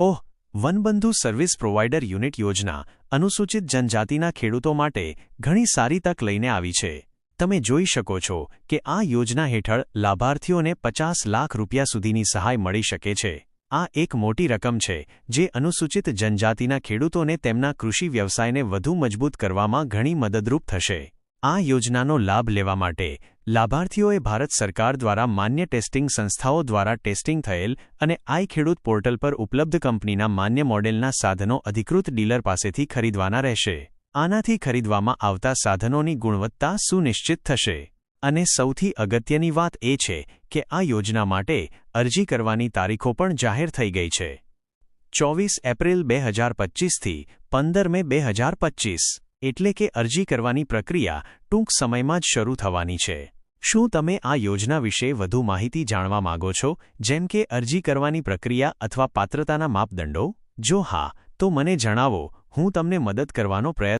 ઓહ, વનબંધુ service provider unit યોજના અનુસૂચિત જનજાતિના ખેડૂતો માટે ઘણી સારી તક લઈને આવી છે. તમે જોઈ શકો છો કે આ યોજના હેઠળ લાભાર્થીઓને 50 લાખ રૂપિયા સુધીની સહાય મળી શકે છે. આ એક મોટી રકમ છે જે અનુસૂચિત જનજાતિના ખેડૂતોને તેમના કૃષિ વ્યવસાયને વધુ મજબૂત કરવામાં ઘણી મદદરૂપ થશે. આ યોજનાનો લાભ લેવા માટે લાભાર્થીઓએ ભારત સરકાર દ્વારા માન્ય ટેસ્ટિંગ સંસ્થાઓ દ્વારા ટેસ્ટિંગ થયેલ અને આઈ ખેડૂત પોર્ટલ પર ઉપલબ્ધ કંપનીના માન્ય મોડેલના સાધનો અધિકૃત ડીલર પાસેથી ખરીદવાના રહેશે. આનાથી ખરીદવામાં આવતા સાધનોની ગુણવત્તા સુનિશ્ચિત થશે. અને સૌથી અગત્યની વાત એ છે કે આ યોજના માટે અરજી કરવાની તારીખો પણ જાહેર થઈ ગઈ છે. 24 એપ્રિલ 2025 થી 15 મે 2025. એટલે કે અરજી કરવાની પ્રક્રિયા ટૂંક સમયમાં જ શરૂ થવાની છે. શું તમે આ યોજના વિશે વધુ માહિતી જાણવા માંગો છો, જેમ કે અરજી કરવાની પ્રક્રિયા અથવા પાત્રતાના માપદંડો? જો હા, તો મને જણાવો, હું તમને મદદ કરવાનો પ્રયત્ન